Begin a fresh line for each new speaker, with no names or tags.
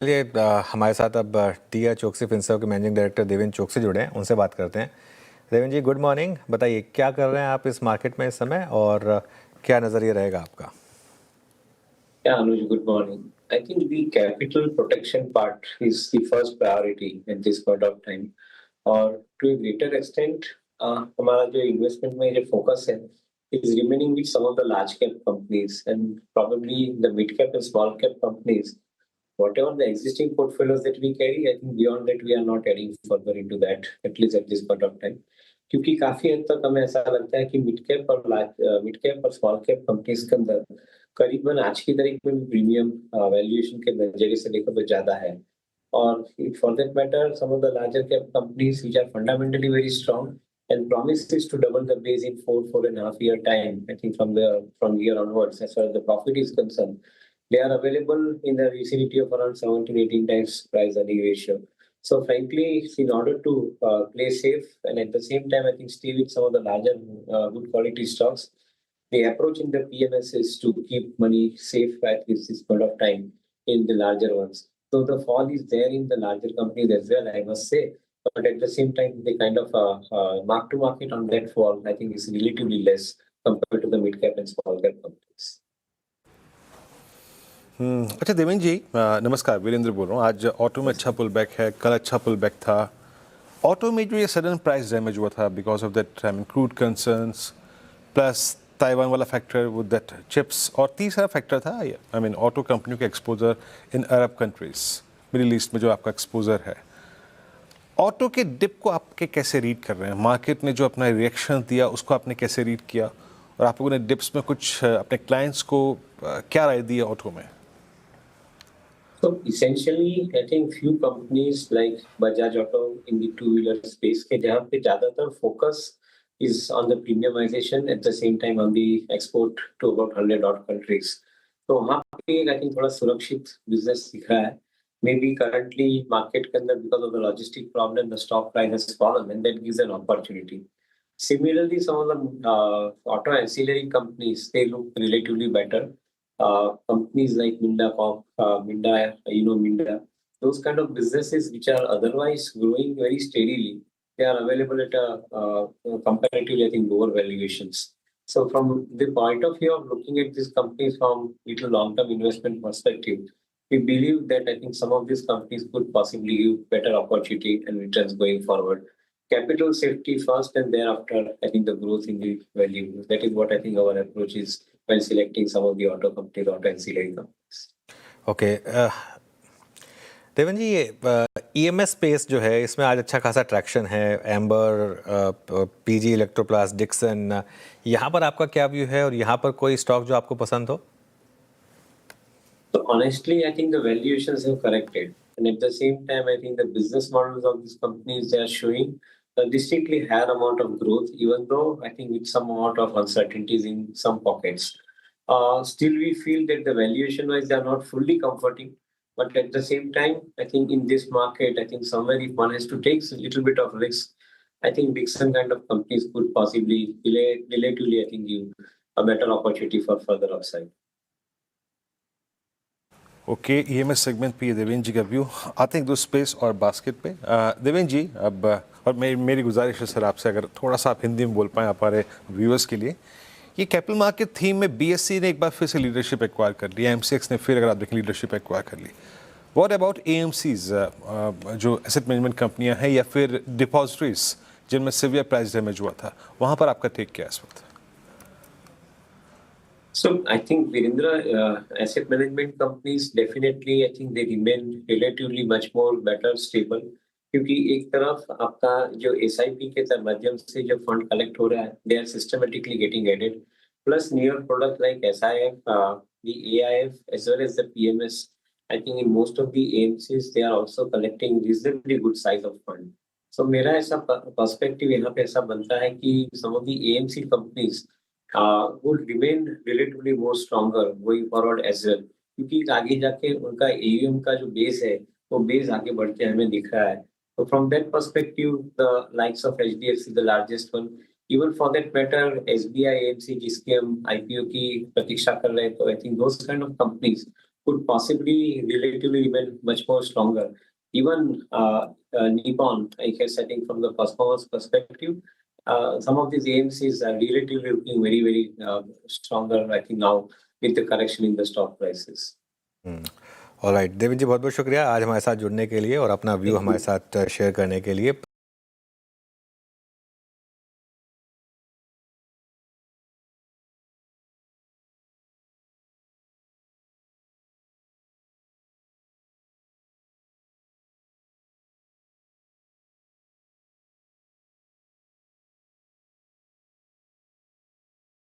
चलिए हमारे साथ अब टीआर चोकसी फिनसर्व के मैनेजिंग डायरेक्टर देवेंद्र चोकसी जुड़े हैं, उनसे बात करते हैं। देवेंद्र जी, गुड मॉर्निंग। बताइए क्या कर रहे हैं आप इस मार्केट में इस समय और क्या नज़रिया रहेगा आपका?
Yeah, Anuj, good morning. I think the capital protection part is the first priority at this point of time. और to a greater extent, हमारा जो investment में जो focus है is remaining with some of the large cap companies and probably the mid cap and small cap companies. Whatever the existing portfolios that we carry, I think beyond that we are not adding further into that, at least at this point of time. क्योंकि काफी हद तक हमें ऐसा लगता है कि mid cap और स्मॉल कैप कंपनीज के अंदर करीबन आज की तारीख में प्रीमियम वैल्यूएशन के नजरिए से देखो तो ज्यादा है और for that matter some of the larger cap companies which are fundamentally very strong and promises to double the base in 4.5 year time. I think from here onwards, as far as the profit is concerned, they are available in the vicinity of around 17-18 times price earning ratio. So frankly, in order to play safe and at the same time, I think stay with some of the larger good quality stocks, the approach in the PMS is to keep money safe at this point of time in the larger ones. So the fall is there in the larger companies as well, I must say. But at the same time, the kind of mark to market on that fall, I think, is relatively less compared to the mid cap and small cap companies.
अच्छा देवेंद्र जी, नमस्कार। वीरेंद्र बोल रहा हूँ। आज auto में अच्छा pull back है, कल अच्छा पुल बैक था। ऑटो में जो ये सडन प्राइस डैमेज हुआ था because of that crude concerns plus Taiwan वाला फैक्टर विद दैट चिप्स, और तीसरा फैक्टर था ऑटो कंपनियों के exposure in Arab countries, middle east में जो आपका एक्सपोजर है। ऑटो के डिप को आपके कैसे रीड कर रहे हैं? मार्केट ने जो अपना रिएक्शन दिया उसको आपने कैसे रीड किया, और आप लोगों ने डिप्स में कुछ अपने क्लाइंट्स को क्या राय दी ऑटो में?
So essentially, I think few companies like Bajaj Auto in the two-wheeler space के जहाँ पे ज़्यादातर focus is on the premiumization at the same time on the export to about 100 odd countries. तो वहाँ पे I think थोड़ा सुरक्षित business दिख रहा है. Maybe currently market के अंदर because of the logistic problem the stock price has fallen and that gives an opportunity. Similarly, some of the auto ancillary companies they look relatively better. Companies like Minda, those kind of businesses which are otherwise growing very steadily, they are available at a comparatively, I think, lower valuations. So from the point of view of looking at these companies from little long-term investment perspective, we believe that I think some of these companies could possibly give better opportunity and returns going forward. Capital safety first and thereafter, I think the growth in the value. That is what I think our approach is when selecting some of the auto companies, auto ancillary companies.
Okay Devendra ji, ये EMS space जो है इसमें आज अच्छा खासा traction है। Amber, PG Electroplast, Dixon, यहाँ पर आपका क्या व्यू है और यहाँ पर कोई स्टॉक जो आपको पसंद हो?
So honestly, I think the valuations have corrected, and at the same time, I think the business models of these companies they are showing a distinctly higher amount of growth, even though I think with some amount of uncertainties in some pockets. Still, we feel that the valuation-wise they are not fully comforting, but at the same time, I think in this market, I think somewhere if one has to take a little bit of risk, I think Dixon kind of companies could possibly relatively, I think, give a better opportunity for further upside.
Okay, EMS segment पे देवेंद्र जी का view. आते हैं दो space और basket पे। देवेंद्र जी, अब और मेरी गुजारिश है सर आपसे, अगर थोड़ा सा आप हिंदी में बोल पाएँ हमारे व्यूअर्स के लिए। ये कैपिटल मार्केट थीम में बीएससी ने एक बार फिर से लीडरशिप एक्वायर कर ली, एमसीएक्स ने फिर अगर आप देखें लीडरशिप एक्वायर कर ली। व्हाट अबाउट एएमसीज, जो एसेट मैनेजमेंट कंपनियाँ हैं या फिर डिपॉजिटरीज जिनमें सीवियर प्राइस डैमेज हुआ था, वहाँ पर आपका टेक क्या है इस वक्त?
So I think Virendra, asset management companies definitely I think they remain relatively much more better stable क्योंकि एक तरफ आपका जो SIP के माध्यम से जो फंड कलेक्ट हो रहा है they are systematically getting added plus newer product like SIF, the AIF as well as the PMS. I think in most of the AMCs they are also collecting reasonably good size of fund. So मेरा ऐसा perspective यहाँ पे ऐसा बनता है कि some of the AMC companies would remain relatively more stronger going forward as well क्योंकि आगे जाके उनका AUM का जो बेस है वो बेस आगे बढ़ के हमें दिख रहा है। तो from that perspective the likes of HDFC the largest one, even for that matter SBI AMC जिसके हम IPO की प्रतीक्षा कर रहे हैं, तो I think those kind of companies could possibly relatively remain much more stronger. Even Nippon, I guess, I think from the performance perspective, some of these AMCs are relatively looking very, very stronger, I think, now with the correction in the stock prices.
Alright Deven ji, बहुत बहुत शुक्रिया आज हमारे साथ जुड़ने के लिए और अपना व्यू
Thank you.
हमारे साथ शेयर करने के लिए।